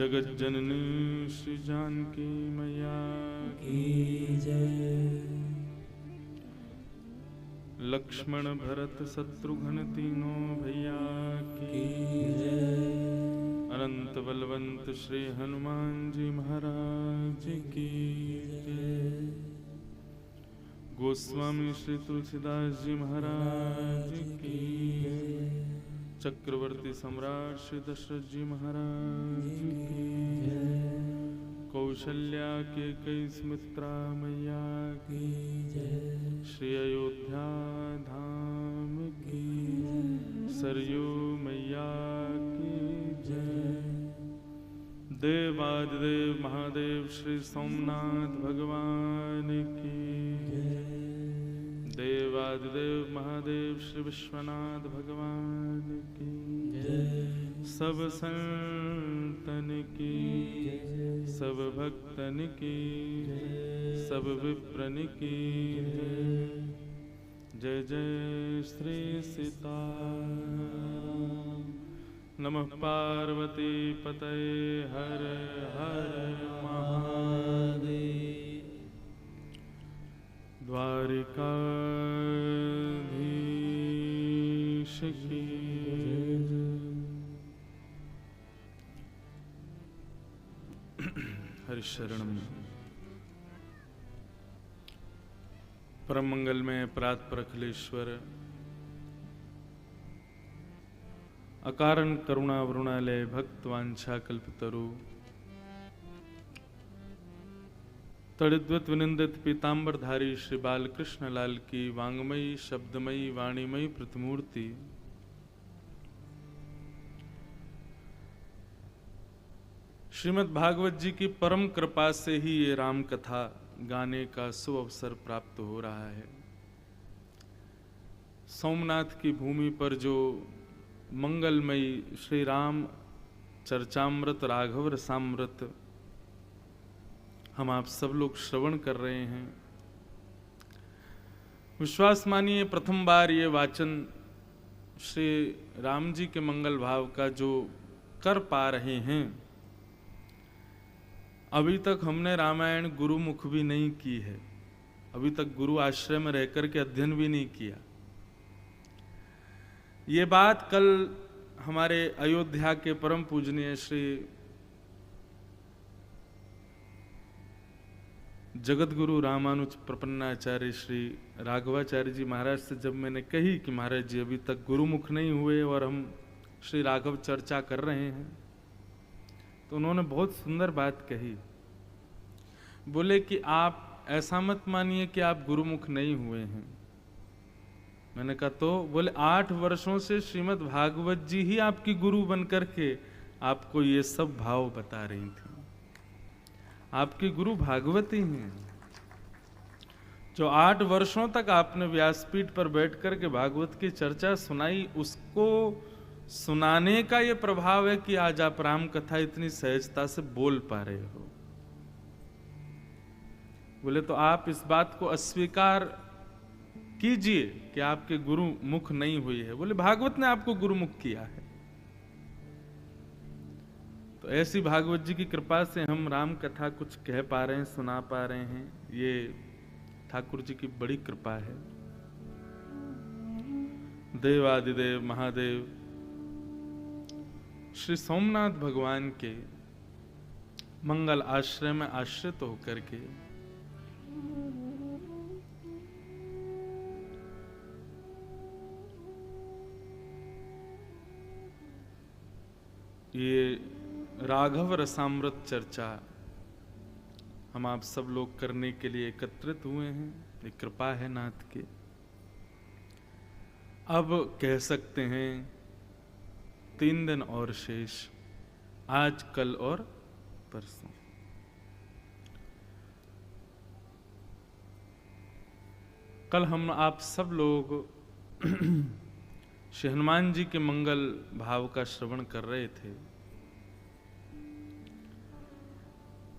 जगत जननी श्री जानकी मैया की जय। लक्ष्मण भरत शत्रुघ्न तीनों भैया की जय। अनंत बलवंत श्री हनुमान जी महाराज की जय। गोस्वामी श्री तुलसीदास जी महाराज की जय। चक्रवर्ती सम्राट श्री दशरथ जी महाराज की जय। कौशल्या के कई सुमित्रा मैया की जय। श्री अयोध्या धाम की जय। सरयू मैया की जय। देवादिदेव महादेव श्री सोमनाथ भगवान की जय। देवादिदेव महादेव श्री विश्वनाथ भगवान की जय। सब संतन की जय। सब भक्तन की जय। सब विप्रन की जय। जय जय श्री सीताराम। नमः पार्वती पतये हर हर महादेव। द्वारिकाधीश की हरिशरणम। परम मंगल में प्रात अखिलेश्वर अकारण करुणा वरुणालय भक्त वांछा कल्पतरु तड़िद्वत विनिंदित पीतांबरधारी श्री बालकृष्ण लाल की वांगमयी शब्दमयी वाणीमयी प्रतिमूर्ति श्रीमद् भागवत जी की परम कृपा से ही ये राम कथा गाने का सुअवसर प्राप्त हो रहा है। सोमनाथ की भूमि पर जो मंगलमयी श्री राम चर्चामृत राघव रसामृत हम आप सब लोग श्रवण कर रहे हैं, विश्वास मानिए प्रथम बार ये वाचन श्री राम जी के मंगल भाव का जो कर पा रहे हैं। अभी तक हमने रामायण गुरुमुख भी नहीं की है, अभी तक गुरु आश्रय में रहकर के अध्ययन भी नहीं किया। ये बात कल हमारे अयोध्या के परम पूजनीय श्री जगत गुरु रामानुज प्रपन्नाचार्य श्री राघवाचार्य जी महाराज से जब मैंने कही कि महाराज जी अभी तक गुरुमुख नहीं हुए और हम श्री राघव चर्चा कर रहे हैं, तो उन्होंने बहुत सुंदर बात कही। बोले कि आप ऐसा मत मानिए कि आप गुरुमुख नहीं हुए हैं। मैंने कहा तो? बोले 8 वर्षों से श्रीमद् भागवत जी ही आपकी गुरु बन करके आपको ये सब भाव बता रही थी। आपकी गुरु भागवती हैं, जो 8 वर्षों तक आपने व्यासपीठ पर बैठ कर के भागवत की चर्चा सुनाई, उसको सुनाने का ये प्रभाव है कि आज आप राम कथा इतनी सहजता से बोल पा रहे हो। बोले तो आप इस बात को अस्वीकार कीजिए कि आपके गुरु मुख नहीं हुई है। बोले भागवत ने आपको गुरुमुख किया है। तो ऐसी भागवत जी की कृपा से हम राम कथा कुछ कह पा रहे हैं, सुना पा रहे हैं, ये ठाकुर जी की बड़ी कृपा है। देवादिदेव महादेव श्री सोमनाथ भगवान के मंगल आश्रय में आश्रित होकर के ये राघव रसामृत चर्चा हम आप सब लोग करने के लिए एकत्रित हुए हैं। ये कृपा है नाथ के। अब कह सकते हैं 3 दिन और शेष, आज कल और परसों। कल हम आप सब लोग श्री हनुमान जी के मंगल भाव का श्रवण कर रहे थे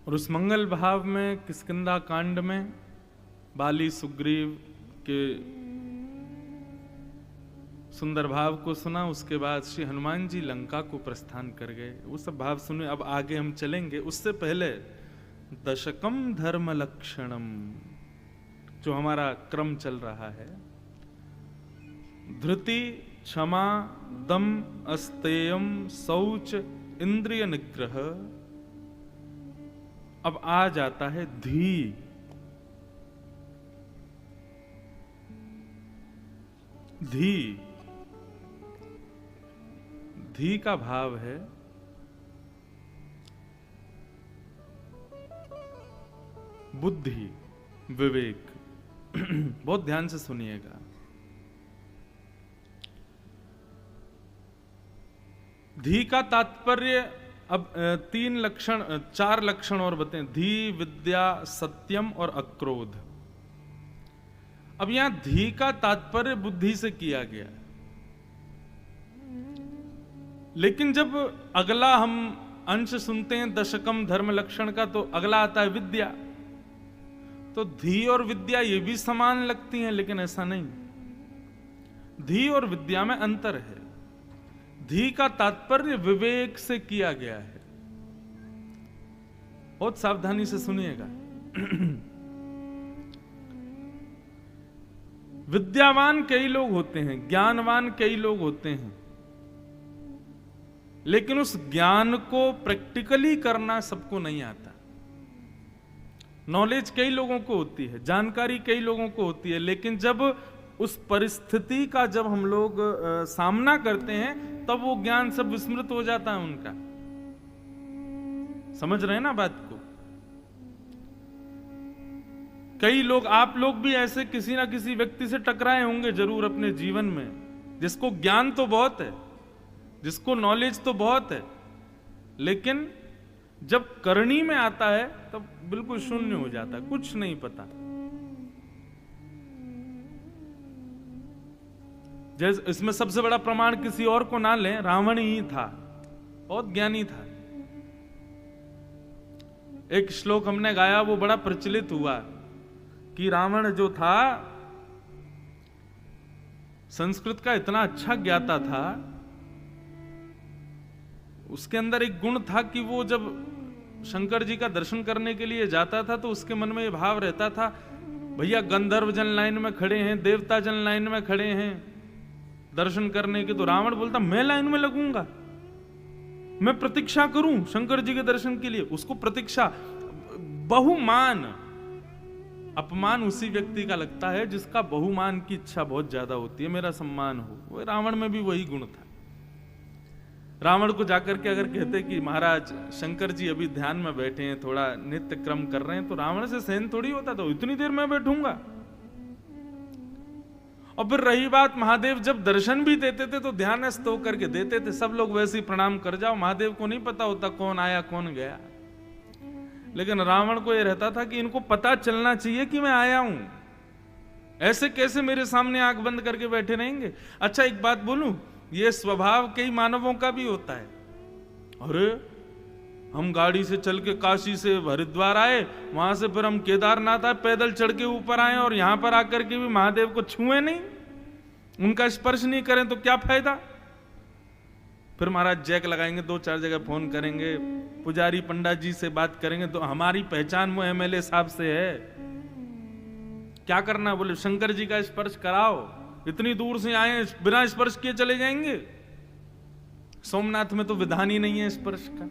और उस मंगल भाव में किष्किंधा कांड में बाली सुग्रीव के सुंदर भाव को सुना। उसके बाद श्री हनुमान जी लंका को प्रस्थान कर गए। वो सब भाव सुने, अब आगे हम चलेंगे। उससे पहले दशकम धर्म लक्षणम, जो हमारा क्रम चल रहा है, धृति, क्षमा, दम, अस्तेयम, शौच, इंद्रिय निग्रह। अब आ जाता है धी। धी, धी का भाव है बुद्धि, विवेक। बहुत ध्यान से सुनिएगा। धी का तात्पर्य, अब चार लक्षण और बताएं। धी, विद्या, सत्यम और अक्रोध। अब यहां धी का तात्पर्य बुद्धि से किया गया, लेकिन जब अगला हम अंश सुनते हैं दशकम धर्म लक्षण का, तो अगला आता है विद्या। तो धी और विद्या ये भी समान लगती हैं, लेकिन ऐसा नहीं। धी और विद्या में अंतर है। धी का तात्पर्य विवेक से किया गया है। बहुत सावधानी से सुनिएगा। विद्यावान कई लोग होते हैं, ज्ञानवान कई लोग होते हैं, लेकिन उस ज्ञान को प्रैक्टिकली करना सबको नहीं आता। नॉलेज कई लोगों को होती है, जानकारी कई लोगों को होती है, लेकिन जब उस परिस्थिति का जब हम लोग सामना करते हैं, तब वो ज्ञान सब विस्मृत हो जाता है उनका। समझ रहे हैं ना बात को? कई लोग, आप लोग भी ऐसे किसी ना किसी व्यक्ति से टकराए होंगे जरूर अपने जीवन में, जिसको ज्ञान तो बहुत है, जिसको नॉलेज तो बहुत है, लेकिन जब करनी में आता है तब बिल्कुल शून्य हो जाता है, कुछ नहीं पता। जैसे इसमें सबसे बड़ा प्रमाण किसी और को ना लें, रावण ही था, बहुत ज्ञानी था। एक श्लोक हमने गाया, वो बड़ा प्रचलित हुआ कि रावण जो था संस्कृत का इतना अच्छा ज्ञाता था, उसके अंदर एक गुण था कि वो जब शंकर जी का दर्शन करने के लिए जाता था तो उसके मन में ये भाव रहता था, भैया गंधर्व जन लाइन में खड़े हैं, देवता जन लाइन में खड़े हैं दर्शन करने के, तो रावण बोलता मैं लाइन में लगूंगा, मैं प्रतीक्षा करूं शंकर जी के दर्शन के लिए। उसको प्रतीक्षा, बहुमान, अपमान उसी व्यक्ति का लगता है जिसका बहुमान की इच्छा बहुत ज्यादा होती है, मेरा सम्मान हो। वो रावण में भी वही गुण था। रावण को जाकर के अगर कहते कि महाराज शंकर जी अभी ध्यान में बैठे हैं, थोड़ा नित्य क्रम कर रहे हैं, तो रावण से सहन थोड़ी होता, तो इतनी देर में बैठूंगा। और फिर रही बात, महादेव जब दर्शन भी देते थे तो ध्यानस्थ होकर के देते थे, सब लोग वैसे ही प्रणाम कर जाओ, महादेव को नहीं पता होता कौन आया कौन गया। लेकिन रावण को यह रहता था कि इनको पता चलना चाहिए कि मैं आया हूं, ऐसे कैसे मेरे सामने आंख बंद करके बैठे रहेंगे। अच्छा एक बात बोलूं, ये स्वभाव कई मानवों का भी होता है। अरे हम गाड़ी से चल के काशी से हरिद्वार आए, वहां से फिर हम केदारनाथ आए, पैदल चढ़ के ऊपर आए, और यहां पर आकर के भी महादेव को छुए नहीं, उनका स्पर्श नहीं करें तो क्या फायदा। फिर महाराज जैक लगाएंगे, 2-4 जगह फोन करेंगे, पुजारी पंडा जी से बात करेंगे, तो हमारी पहचान वो एमएलए साहब से है, क्या करना। बोले शंकर जी का स्पर्श कराओ, इतनी दूर से आए बिना स्पर्श किए चले जाएंगे। सोमनाथ में तो विधान ही नहीं है स्पर्श का।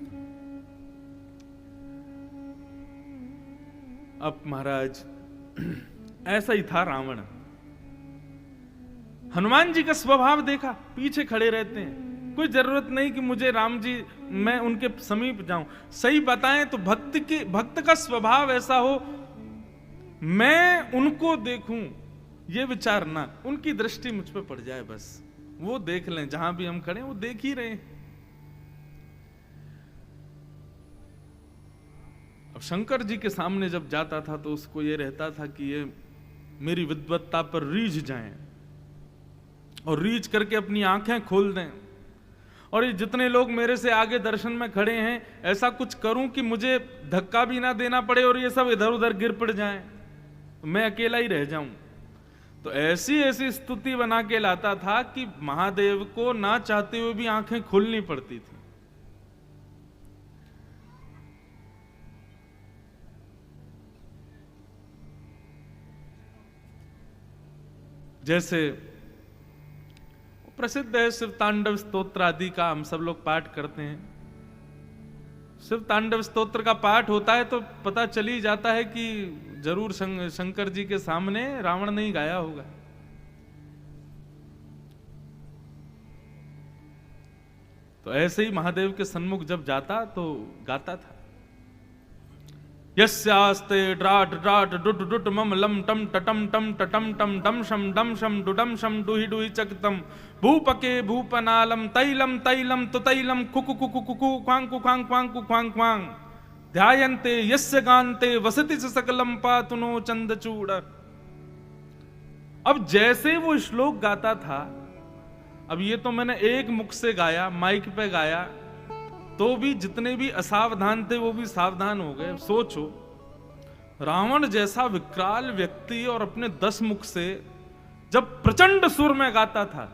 अब महाराज ऐसा ही था रावण। हनुमान जी का स्वभाव देखा, पीछे खड़े रहते हैं, कोई जरूरत नहीं कि मुझे राम जी मैं उनके समीप जाऊं। सही बताएं तो भक्त का स्वभाव ऐसा हो, मैं उनको देखूं, ये विचार ना, उनकी दृष्टि मुझ पे पड़ जाए, बस वो देख लें, जहां भी हम खड़े वो देख ही रहे। अब शंकर जी के सामने जब जाता था तो उसको ये रहता था कि ये मेरी विद्वत्ता पर रीझ जाएं और रीझ करके अपनी आंखें खोल दें, और ये जितने लोग मेरे से आगे दर्शन में खड़े हैं ऐसा कुछ करूं कि मुझे धक्का भी ना देना पड़े और ये सब इधर उधर गिर पड़ जाएं, तो मैं अकेला ही रह जाऊं। तो ऐसी ऐसी स्तुति बना के लाता था कि महादेव को ना चाहते हुए भी आंखें खोलनी पड़ती थी। जैसे प्रसिद्ध है शिव तांडव स्तोत्र आदि का, हम सब लोग पाठ करते हैं। शिव तांडव स्तोत्र का पाठ होता है तो पता चल ही जाता है कि जरूर शंकर जी के सामने रावण नहीं गाया होगा। तो ऐसे ही महादेव के सन्मुख जब जाता तो गाता था, यस्यास्ते ड्राट ड्राट डुट डुट मम लम टम टटम टम टटम टम डम शम डुडम शम डुहि डुहि चकतम भूपके भूपनालम तैलम तैलम तो तैलम Kuku Kuku Kuku Quang कुखांग Quang कुखांग Quang ध्यायन्ते यस्य गान्ते वसति च सकलम पातुनो चंदचूड़। अब जैसे वो श्लोक गाता था, अब ये तो मैंने एक मुख से गाया, माइक पे गाया, तो भी जितने भी असावधान थे वो भी सावधान हो गए। सोचो, रावण जैसा विकराल व्यक्ति और अपने 10 मुख से जब प्रचंड सुर में गाता था,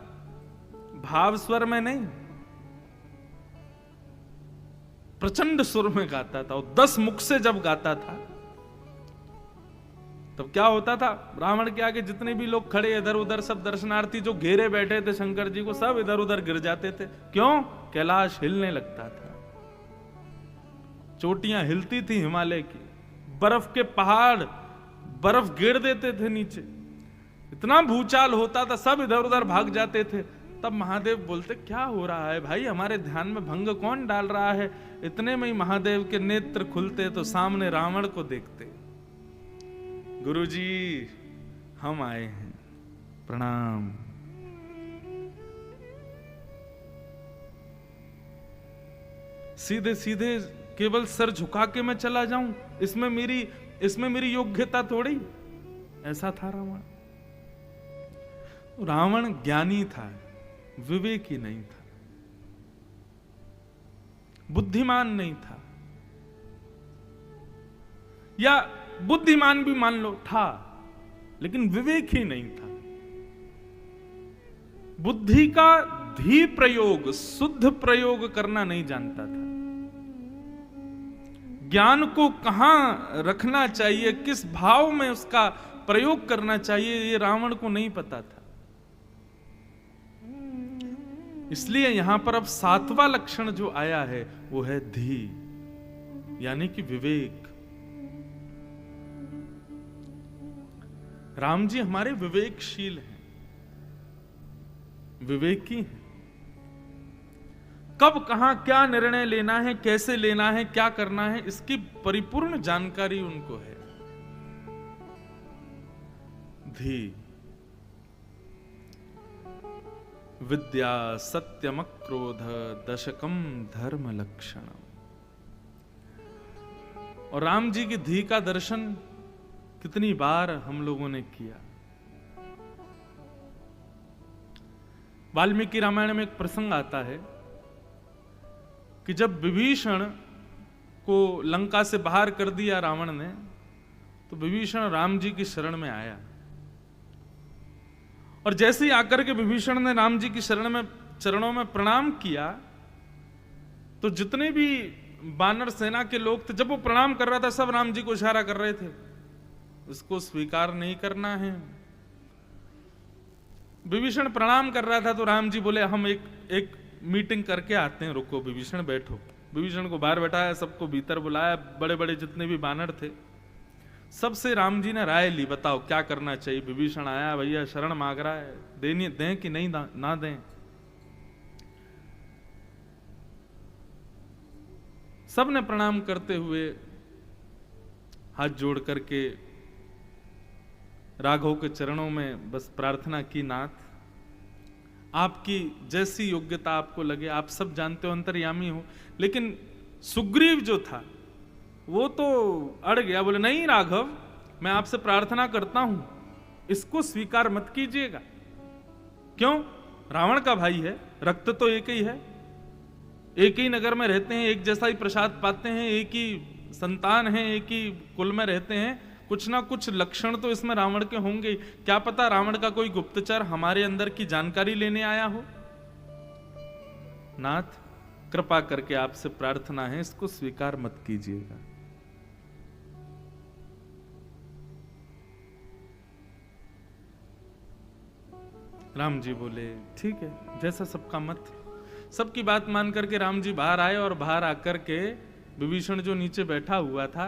भाव स्वर में नहीं, प्रचंड सुर में गाता था, और 10 मुख से जब गाता था, तब क्या होता था? रावण के आगे जितने भी लोग खड़े इधर उधर, सब दर्शनार्थी जो घेरे बैठे थे शंकर जी को, सब इधर उधर गिर जाते थे। क्यों? कैलाश हिलने लगता था, चोटियां हिलती थी हिमालय की, बर्फ के पहाड़ बर्फ गिर देते थे नीचे, इतना भूचाल होता था, सब इधर उधर भाग जाते थे। तब महादेव बोलते, क्या हो रहा है भाई, हमारे ध्यान में भंग कौन डाल रहा है? इतने में ही महादेव के नेत्र खुलते तो सामने रावण को देखते। गुरुजी, हम आए हैं, प्रणाम। सीधे सीधे केवल सर झुका के मैं चला जाऊं, इसमें मेरी योग्यता थोड़ी। ऐसा था रावण। रावण ज्ञानी था, विवेकी नहीं था, बुद्धिमान नहीं था, या बुद्धिमान भी मान लो था, लेकिन विवेक ही नहीं था। बुद्धि का धी प्रयोग, शुद्ध प्रयोग करना नहीं जानता था। ज्ञान को कहां रखना चाहिए, किस भाव में उसका प्रयोग करना चाहिए, ये रावण को नहीं पता था। इसलिए यहां पर अब 7वां लक्षण जो आया है वो है धी, यानी कि विवेक। राम जी हमारे विवेकशील हैं, विवेकी हैं। कब कहां क्या निर्णय लेना है, कैसे लेना है, क्या करना है, इसकी परिपूर्ण जानकारी उनको है। धी विद्या सत्यम क्रोध दशकम धर्म लक्षणम। और राम जी की धी का दर्शन कितनी बार हम लोगों ने किया। वाल्मीकि रामायण में एक प्रसंग आता है कि जब विभीषण को लंका से बाहर कर दिया रावण ने, तो विभीषण राम जी की शरण में आया, और जैसे ही आकर के विभीषण ने राम जी की चरणों में प्रणाम किया, तो जितने भी बानर सेना के लोग थे, जब वो प्रणाम कर रहा था, सब राम जी को इशारा कर रहे थे, इसको स्वीकार नहीं करना है। विभीषण प्रणाम कर रहा था तो राम जी बोले, हम एक मीटिंग करके आते हैं, रुको विभीषण बैठो। विभीषण को बाहर बैठाया, सबको भीतर बुलाया, बड़े बड़े जितने भी बानर थे सबसे राम जी ने राय ली, बताओ क्या करना चाहिए। विभीषण आया, भैया शरण मांग रहा है, दें कि नहीं ना दें। सब ने प्रणाम करते हुए हाथ जोड़ करके राघव के चरणों में बस प्रार्थना की, नाथ आपकी जैसी योग्यता आपको लगे, आप सब जानते हो, अंतर्यामी हो। लेकिन सुग्रीव जो था वो तो अड़ गया, बोले नहीं राघव, मैं आपसे प्रार्थना करता हूं, इसको स्वीकार मत कीजिएगा। क्यों? रावण का भाई है, रक्त तो एक ही है, एक ही नगर में रहते हैं, एक जैसा ही प्रसाद पाते हैं, एक ही संतान है, एक ही कुल में रहते हैं, कुछ ना कुछ लक्षण तो इसमें रावण के होंगे। क्या पता रावण का कोई गुप्तचर हमारे अंदर की जानकारी लेने आया हो। नाथ, कृपा करके आपसे प्रार्थना है, इसको स्वीकार मत कीजिएगा। राम जी बोले ठीक है, जैसा सबका मत। सबकी बात मान करके राम जी बाहर आए और बाहर आकर के विभीषण जो नीचे बैठा हुआ था,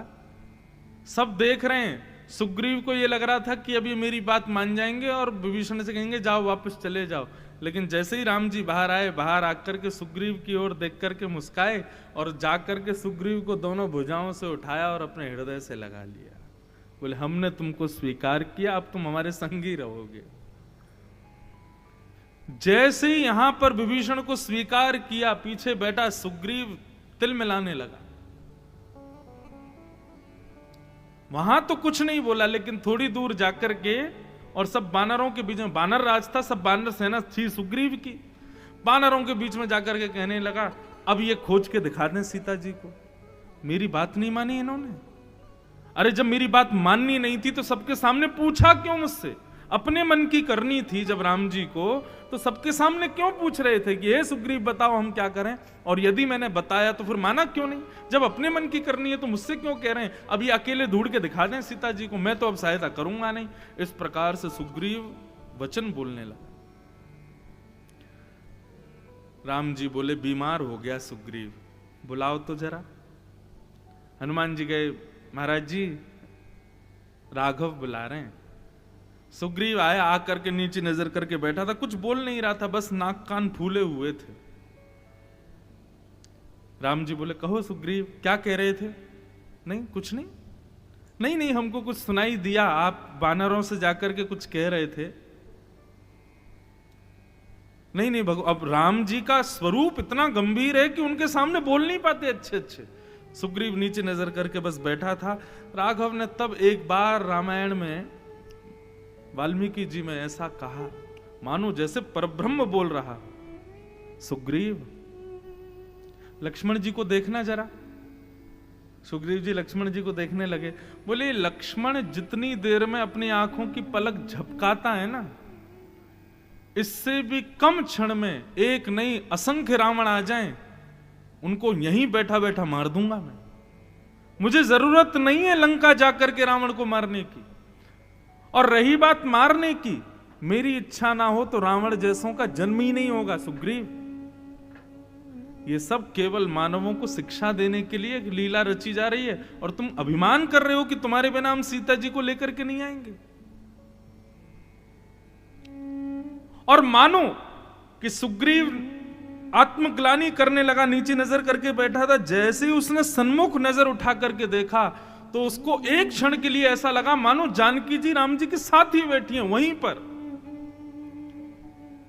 सब देख रहे हैं। सुग्रीव को ये लग रहा था कि अभी मेरी बात मान जाएंगे और विभीषण से कहेंगे जाओ वापस चले जाओ। लेकिन जैसे ही राम जी बाहर आए, बाहर आकर के सुग्रीव की ओर देख करके मुस्काए और जाकर के सुग्रीव को दोनों भुजाओं से उठाया और अपने हृदय से लगा लिया। बोले हमने तुमको स्वीकार किया, अब तुम हमारे संग ही रहोगे। जैसे ही यहां पर विभीषण को स्वीकार किया, पीछे बैठा सुग्रीव तिल मिलाने लगा। वहां तो कुछ नहीं बोला, लेकिन थोड़ी दूर जाकर के और सब बानरों के बीच में, बानर राज था, सब बानर सेना थी सुग्रीव की, बानरों के बीच में जाकर के कहने लगा अब ये खोज के दिखा दें सीता जी को। मेरी बात नहीं मानी इन्होंने। अरे जब मेरी बात माननी नहीं थी तो सबके सामने पूछा क्यों मुझसे? अपने मन की करनी थी जब राम जी को, तो सबके सामने क्यों पूछ रहे थे कि हे सुग्रीव बताओ हम क्या करें? और यदि मैंने बताया तो फिर माना क्यों नहीं? जब अपने मन की करनी है तो मुझसे क्यों कह रहे हैं? अब ये अकेले ढूंढ के दिखा दें सीता जी को, मैं तो अब सहायता करूंगा नहीं। इस प्रकार से सुग्रीव वचन बोलने लगा। राम जी बोले बीमार हो गया सुग्रीव, बुलाओ तो जरा। हनुमान जी गए, महाराज जी राघव बुला रहे हैं। सुग्रीव आया, आकर के नीचे नजर करके बैठा था, कुछ बोल नहीं रहा था, बस नाक कान फूले हुए थे। राम जी बोले कहो सुग्रीव क्या कह रहे थे? नहीं कुछ नहीं, नहीं नहीं हमको कुछ सुनाई दिया, आप बानरों से जाकर के कुछ कह रहे थे। नहीं नहीं अब राम जी का स्वरूप इतना गंभीर है कि उनके सामने बोल नहीं पाते अच्छे अच्छे। सुग्रीव नीचे नजर करके बस बैठा था। राघव ने तब एक बार रामायण में वाल्मीकि जी में ऐसा कहा, मानो जैसे परब्रह्म बोल रहा। सुग्रीव लक्ष्मण जी को देखना जरा। सुग्रीव जी लक्ष्मण जी को देखने लगे। बोले लक्ष्मण जितनी देर में अपनी आंखों की पलक झपकाता है ना, इससे भी कम क्षण में एक नहीं असंख्य रावण आ जाएं, उनको यहीं बैठा बैठा मार दूंगा मैं। मुझे जरूरत नहीं है लंका जाकर के रावण को मारने की। और रही बात मारने की, मेरी इच्छा ना हो तो रावण जैसों का जन्म ही नहीं होगा। सुग्रीव ये सब केवल मानवों को शिक्षा देने के लिए एक लीला रची जा रही है, और तुम अभिमान कर रहे हो कि तुम्हारे बिना हम सीता जी को लेकर के नहीं आएंगे। और मानो कि सुग्रीव आत्मग्लानि करने लगा, नीचे नजर करके बैठा था। जैसे ही उसने सन्मुख नजर उठा करके देखा तो उसको एक क्षण के लिए ऐसा लगा मानो जानकी जी राम जी के साथ ही बैठी हैं वहीं पर।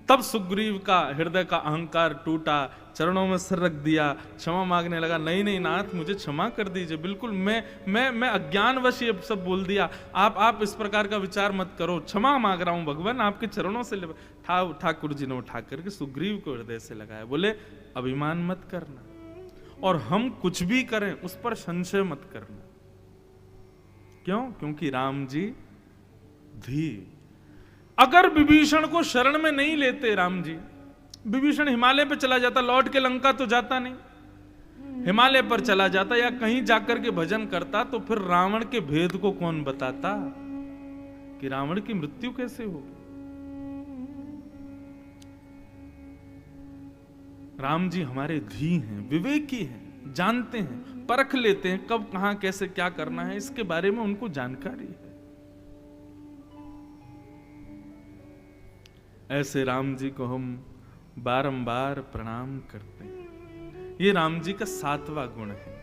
तब सुग्रीव का हृदय का अहंकार टूटा, चरणों में सिर रख दिया, क्षमा मांगने लगा। नहीं नहीं नाथ मुझे क्षमा कर दीजिए, बिल्कुल मैं अज्ञानवश ये सब बोल दिया। आप इस प्रकार का विचार मत करो, क्षमा मांग रहा हूं भगवान आपके चरणों से। ठाकुर जी ने उठा करके सुग्रीव को हृदय से लगाया। बोले अभिमान मत करना, और हम कुछ भी करें उस पर संशय मत करना। क्यों? क्योंकि राम जी धी। अगर विभीषण को शरण में नहीं लेते राम जी, विभीषण हिमालय पे चला जाता, लौट के लंका तो जाता नहीं, हिमालय पर चला जाता या कहीं जाकर के भजन करता, तो फिर रावण के भेद को कौन बताता कि रावण की मृत्यु कैसे होगी। राम जी हमारे धी हैं, विवेकी हैं, जानते हैं, परख लेते हैं कब कहां कैसे क्या करना है, इसके बारे में उनको जानकारी है। ऐसे राम जी को हम बारंबार प्रणाम करते हैं। ये राम जी का 7वां गुण है।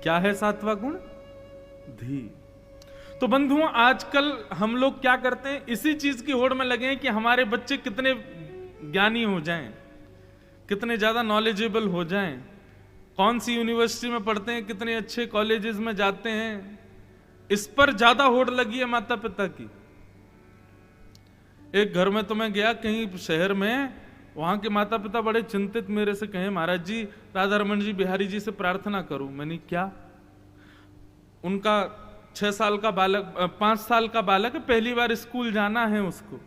क्या है 7वां गुण? धी। तो बंधुओं आजकल हम लोग क्या करते हैं, इसी चीज की होड़ में लगे हैं कि हमारे बच्चे कितने ज्ञानी हो जाएं, कितने ज्यादा नॉलेजेबल हो जाएं, कौन सी यूनिवर्सिटी में पढ़ते हैं, कितने अच्छे कॉलेजेस में जाते हैं, इस पर ज्यादा होड़ लगी है माता पिता की। एक घर में तो मैं गया कहीं शहर में, वहां के माता पिता बड़े चिंतित मेरे से कहे महाराज जी राधा रमन जी बिहारी जी से प्रार्थना करूं। मैंने क्या? उनका 6 साल का बालक 5 साल का बालक है, पहली बार स्कूल जाना है उसको।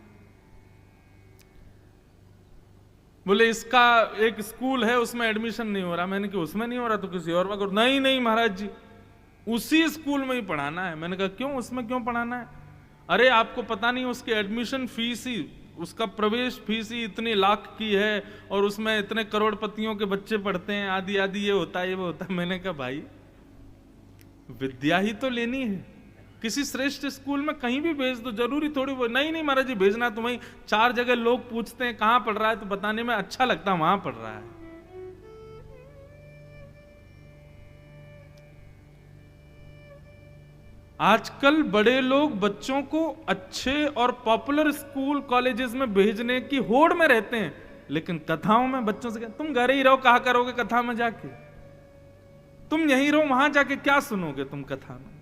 बोले इसका एक स्कूल है उसमें एडमिशन नहीं हो रहा। मैंने कहा उसमें नहीं हो रहा तो किसी और में करो। नहीं नहीं महाराज जी, उसी स्कूल में ही पढ़ाना है। मैंने कहा क्यों, उसमें क्यों पढ़ाना है? अरे आपको पता नहीं, उसकी एडमिशन फीस ही, उसका प्रवेश फीस ही इतनी लाख की है और उसमें इतने करोड़पतियों के बच्चे पढ़ते हैं, आदि आदि, ये होता है ये वो होता है। मैंने कहा भाई विद्या ही तो लेनी है, किसी श्रेष्ठ स्कूल में कहीं भी भेज दो, जरूरी थोड़ी वो। नहीं नहीं महाराज जी भेजना तो वहीं, 4 जगह लोग पूछते हैं कहां पढ़ रहा है तो बताने में अच्छा लगता है वहां पढ़ रहा है। आजकल बड़े लोग बच्चों को अच्छे और पॉपुलर स्कूल कॉलेजेस में भेजने की होड़ में रहते हैं, लेकिन कथाओं में बच्चों से तुम घर ही रहो, कहा करोगे कथा में जाके? तुम यहीं रहो, वहां जाके क्या सुनोगे तुम कथा में?